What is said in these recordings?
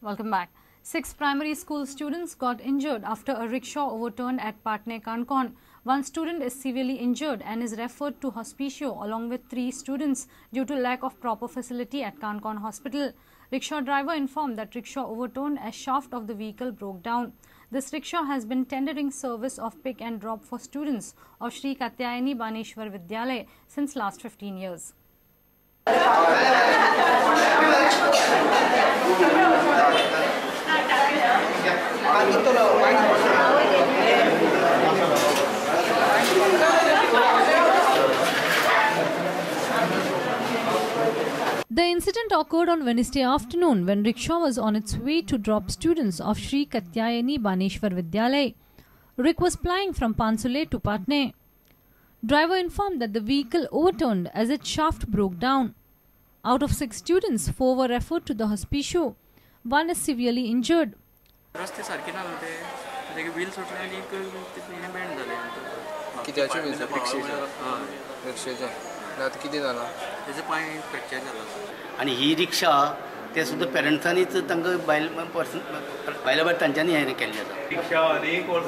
Welcome back. 6 primary school students got injured after a rickshaw overturned at Patne, Kankon. One student is severely injured and is referred to hospicio along with 3 students due to lack of proper facility at Kankon Hospital. Rickshaw driver informed that rickshaw overturned as shaft of the vehicle broke down. This rickshaw has been tendering service of pick and drop for students of Shri Katyayani Baneshwar Vidyalaya since last 15 years. The incident occurred on Wednesday afternoon when rickshaw was on its way to drop students of Shri Katyayani Baneshwar Vidyalaya. Rick was plying from Pansule to Patne. Driver informed that the vehicle overturned as its shaft broke down. Out of 6 students, 4 were referred to the hospicio. One is severely injured. आणि ही रिक्षा ते सुद्धा पेरेंट्सांनीच तांकां बायलां तांच्यांनी हें केल्लें आसा.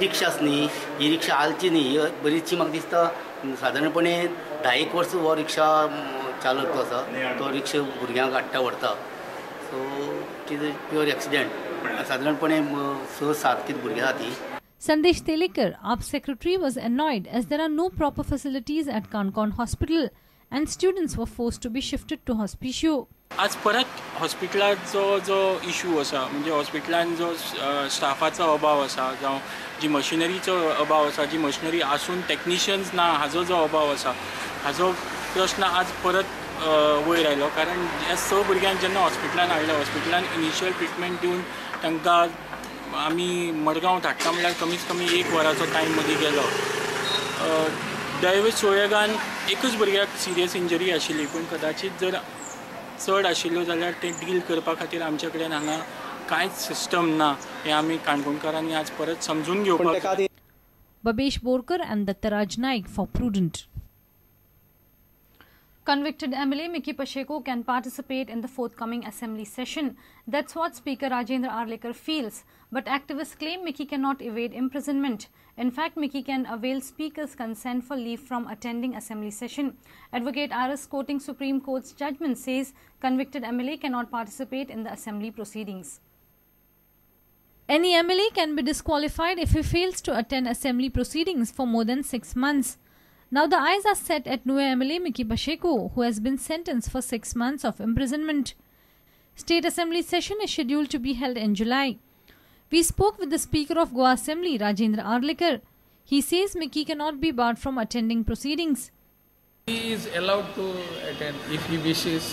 रिक्षाच न्ही, ही रिक्षा आलची न्ही, ही बरीचशी म्हाका दिसता सादारणपणे 10 वर्स हो रिक्षा चालक तो आसा, तो रिक्षा भुरग्यांक हाडटा व्हरता. So it is a pure accident. सादारणपणे 6-7 कितें भुरगीं आसा ती. Sandesh Telekar, AAP secretary, was annoyed as there are no proper facilities at Kankon Hospital and students were forced to be shifted to hospicio. आज परत हॉस्पिटलाचो जो इशू आसा, म्हणजे हॉस्पिटलान जो स्टाफाचो अभाव आसा जावं जी मशिनरीचो अभाव आसा, जी मशिनरी आसून टेक्निशियन्स ना हाजो जो अभाव आसा, हाजो प्रश्न आज परत वयर आयलो. कारण ह्या 6 भुरग्यांक जेन्ना हॉस्पिटलान हाडले, हॉस्पिटलान इनिशियल ट्रिटमेंट दिवन तांकां आमी मडगांव धाडटा म्हणल्यार कमीत कमी 1 वराचो टायम मदीं गेलो. दैव सुयोगान एकूच भुरग्याक सिरियस इंजरी आशिल्ली, पूण कदाचित जर चड आशिल्लो जाल्यार ते डील करपा खातीर आमचे कडेन हांगा कांयच सिस्टम ना. हें आमी काणकोणकारांनी आज परत समजून घेवपाक. Babesh Borkar and Dattaraj Naik for Prudent. Convicted MLA Mickey Pacheco can participate in the forthcoming assembly session. That's what Speaker Rajendra Arlekar feels. But activists claim Mickey cannot evade imprisonment. In fact, Mickey can avail Speaker's consent for leave from attending assembly session. Advocate R.S. quoting Supreme Court's judgment says convicted MLA cannot participate in the assembly proceedings. Any MLA can be disqualified if he fails to attend assembly proceedings for more than 6 months. Now the eyes are set at Nuhe MLA Mickey Pacheco, who has been sentenced for 6 months of imprisonment. State Assembly session is scheduled to be held in July. We spoke with the Speaker of Goa Assembly, Rajendra Arlekar. He says Mickey cannot be barred from attending proceedings. He is allowed to attend if he wishes.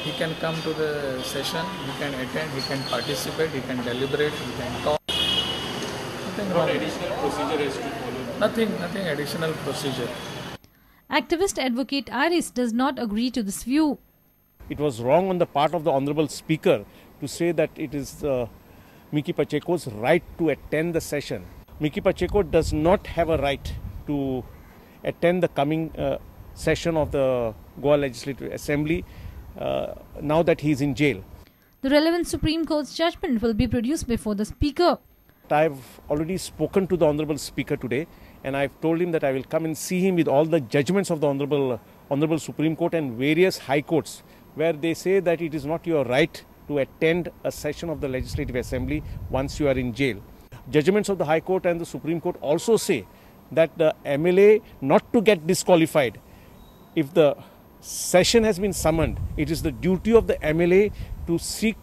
He can come to the session, he can attend, he can participate, he can deliberate, he can talk. What additional procedure is to follow? Nothing additional procedure. Activist Advocate Aris does not agree to this view. It was wrong on the part of the Honorable Speaker to say that it is Mickey Pacheco's right to attend the session. Mickey Pacheco does not have a right to attend the coming session of the Goa Legislative Assembly now that he is in jail. The relevant Supreme Court's judgment will be produced before the Speaker. I've already spoken to the Honorable Speaker today, and I've told him that I will come and see him with all the judgments of the Honorable Supreme Court and various high courts, where they say that it is not your right to attend a session of the Legislative Assembly once you are in jail. Judgments of the High Court and the Supreme Court also say that the MLA not to get disqualified. If the session has been summoned, it is the duty of the MLA to seek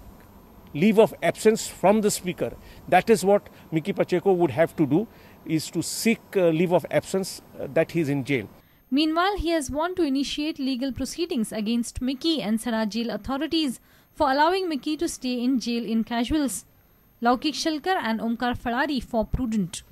leave of absence from the Speaker. That is what Mickey Pacheco would have to do, is to seek leave of absence that he is in jail. Meanwhile, he has won to initiate legal proceedings against Mickey and Sara jail authorities for allowing Mickey to stay in jail in casuals. Laukik Shalkar and Omkar Fadari for Prudent.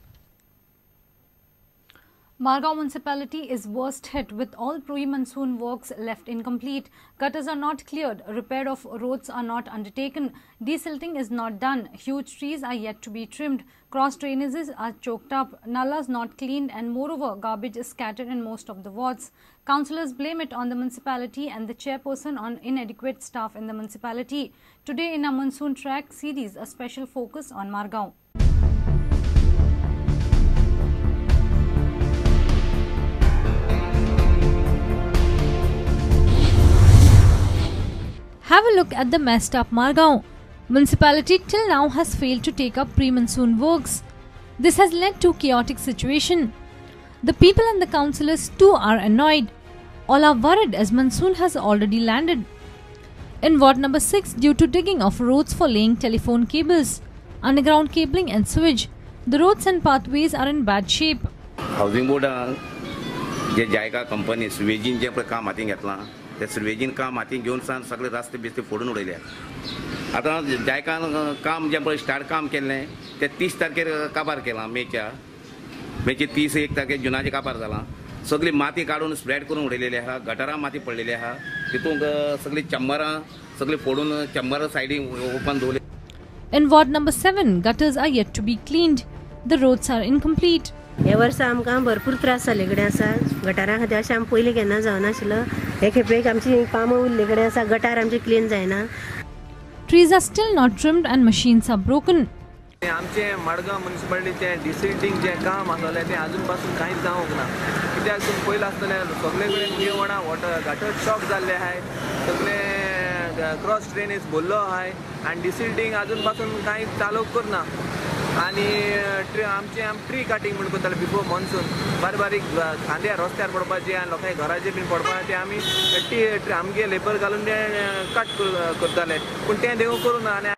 Margao municipality is worst hit with all pre-monsoon works left incomplete. Gutters are not cleared, repair of roads are not undertaken, desilting is not done, huge trees are yet to be trimmed, cross drainages are choked up, nallas not cleaned, and moreover garbage is scattered in most of the wards. Councillors blame it on the municipality and the chairperson on inadequate staff in the municipality. Today in our monsoon track series, a special focus on Margao. Have a look at the messed up Margao. Municipality till now has failed to take up pre-monsoon works. This has led to chaotic situation. The people and the councillors too are annoyed. All are worried as monsoon has already landed. In ward number 6, due to digging of roads for laying telephone cables, underground cabling and sewage, the roads and pathways are in bad shape. Housing board J JICA company स्वेजीन जे काम हाती घेतला ते स्वेजीन काम हाती घेवन सान सगळे रस्ते बिस्ते फोडून उडयल्या. आता जायका काम जे पळय स्टार्ट काम केल्लें ते 30 तारखेर काबार केलां मेचे 31 तारखेर जुनाचे काबार जाला. सगळी माती काढून स्प्रेड करून उडयलेली आहा, गटारां माती पडलेली आहा, तितूंक सगळी चंबरां सगळी फोडून चंबरां सायडीन ओपन दवरले. In ward number 7, gutters are yet to be cleaned. The roads are incomplete. हे वर्सा आमकां भरपूर त्रास जाल्ले कडेन आसा. गटारा खातीर अशें आमी पयलीं केन्ना जावनाशिल्लो. हे खेपेक आमची कामां उरले कडेन आसा, गटार आमचे क्लीन जायना. Trees are still not trimmed and machines are broken. आमचे मडगांव म्युनिसिपालिटीचे डिसिल्टिंगचे काम आसलें तें अजून पासून कांयच जावंक ना. कित्याक तुमी पयलें आसतलें सगळे कडेन निवणा वॉटर गटर शॉक जाल्ले आहाय, सगळे क्रॉस ड्रेनेज भरलो आहाय आनी डिसिल्टिंग अजून पासून कांयच चालू करना. आनी आमचे ट्री काटींग म्हणून करताले बिफोर मॉन्सून बारीक बारीक खांद्या रस्त्यार पडपाचे आनी लोकांच्या घराचेर बीन पडपाचे आमी आमगे लेबर घालून ते कट करताले पूण तें देव करूं ना.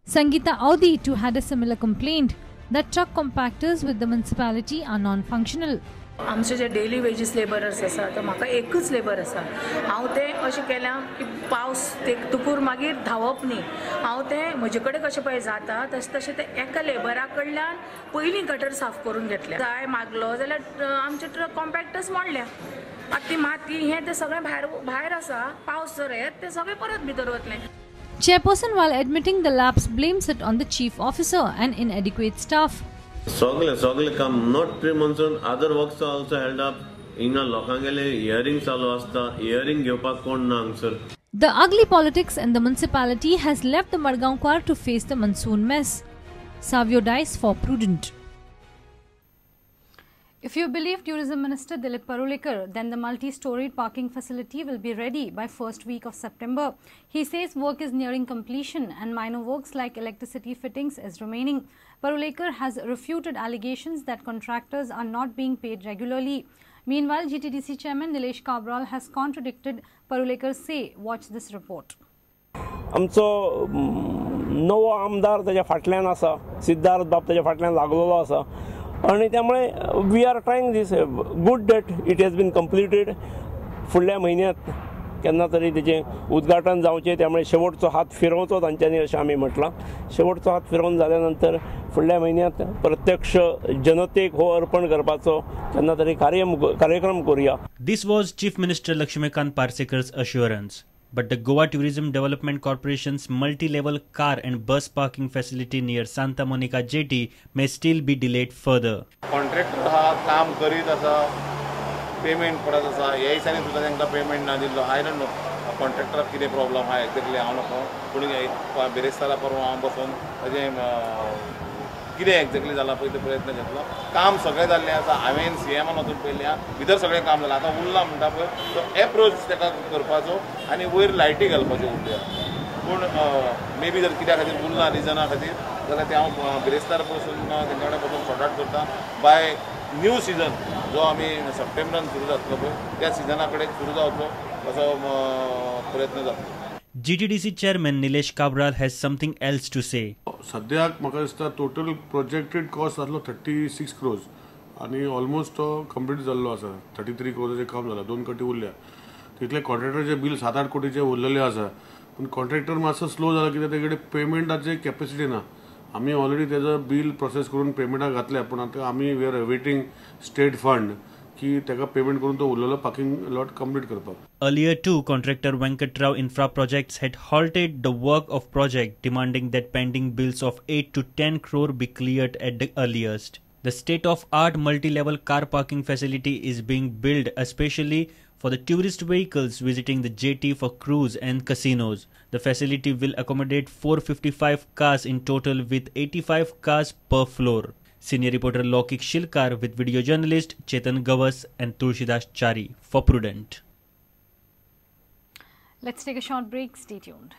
Sangeeta Audi too had a similar complaint that truck compactors with the municipality are non-functional. आमचे जे डेली वेजीस लेबरर्स आसा तो म्हाका एकूच लेबर आसा. हांव तें अशें केलां की पावस ते तुपूर मागीर धांवप न्ही. हांव तें म्हजे कडेन कशें पळय जाता तशें तशें तें एका लेबरा कडल्यान पयलीं गटर साफ करून घेतल्या. जाय मागलो जाल्यार आमचे ट्रक कॉम्पॅक्टर्स मोडल्या. आतां ती माती हें तें सगळें भायर आसा. पावस जर येत तें सगळें परत भितर वतलें. Chairperson, while admitting the lapse, blames it on the chief officer and inadequate staff. सगळे काम not pre-monsoon, other works are also held up. हिंगा लोकांगेले हियरिंग चालू आसता, हियरिंग घेवपाक कोण ना हांगसर. The ugly politics in the municipality has left the Margaonkar to face the monsoon mess. Savio dies for Prudent. If you believe Tourism Minister Dilip Parulekar, then the multi-storied parking facility will be ready by first week of September. He says work is nearing completion and minor works like electricity fittings is remaining. Parulekar has refuted allegations that contractors are not being paid regularly. Meanwhile, GTDC Chairman Nilesh Kabral has contradicted Parulekar's say. Watch this report. आमचो नवो आमदार ताच्या फाटल्यान आसा, सिद्धार्थ बाब ताच्या फाटल्यान लागलेलो आसा आणि त्यामुळे we are trying this good date it has been completed. फुडल्या म्हयन्यात केन्ना तरी तेचें उद्घाटन जावचें, त्यामुळे शेवटचो हात फिरोवचो तांच्यांनी अशें आमी म्हटलां. शेवटचो हात फिरोवन जाल्या नंतर फुडल्या म्हयन्यात प्रत्यक्ष जनतेक हो अर्पण करपाचो केन्ना तरी कार्यक्रम करूया. This was Chief Minister Lakshmikant Parsekar's assurance. But the Goa Tourism Development Corporation's multi-level car and bus parking facility near Santa Monica Jetty may still be delayed further. Contractor हा काम करीत आसा, पेमेंट पडत आसा, ह्या दिसांनी सुद्दां तांकां पेमेंट ना दिल्लो. आय डोंट नो कॉन्ट्रॅक्टराक कितें प्रॉब्लम आहा एक्झॅक्टली हांव नको, पूण बेरेस्तारा परवा हांव बसून ताजें कितें एक्झॅक्टली जाला पळय तो प्रयत्न घेतलो. काम सगळें जाल्लें आसा. हांवें CMान वचून पयलें भितर सगळें काम जालां. आतां उरलां म्हणटा पळय तो एप्रोच ताका करपाचो आनी वयर लायटी घालपाच्यो उरल्या. पूण मे बी जर कित्या खातीर उरलां रिजना खातीर जाल्यार तें हांव बिरेस्तार पसून तेंच्या कडेन पसून सॉर्ट आउट करता. बाय न्यू सिजन जो आमी सप्टेंबरान सुरू जातलो पळय त्या सिजना कडेन सुरू जावचो असो प्रयत्न जातलो. GTDC Chairman Nilesh Kabral has something else to say. सद्याक म्हाका दिसता टोटल प्रोजेक्टेड कॉस्ट जातलो 36 crores आनी ऑलमोस्ट तो कंप्लीट जाल्लो आसा. 33 crores काम जाला, 2 कोटी उरल्या. तितले कॉन्ट्रॅक्टरचे बिल 7-8 कोटीचे उरलेले आसा. पूण कॉन्ट्रॅक्टर मातसो स्लो जाला कित्याक तेजे कडेन पेमेंटाची कॅपॅसिटी ना. आमी ऑलरेडी तेजो बिल प्रोसेस करून पेमेंटाक घातल्या, पूण आतां आमी we are awaiting state fund की ताका पेमेंट करून तो उरलेलो पार्किंग लॉट कंप्लीट करपाक. Earlier too, contractor Venkatrao Infra Projects had halted the work of project, demanding that pending bills of 8 to 10 crore be cleared at the earliest. The state-of-art multi-level car parking facility is being built especially for the tourist vehicles visiting the jetty for cruise and casinos. The facility will accommodate 455 cars in total with 85 cars per floor. Senior reporter Lokik Shilkar with video journalist Chetan Gavas and Tulsidas Chari for Prudent. Let's take a short break. Stay tuned.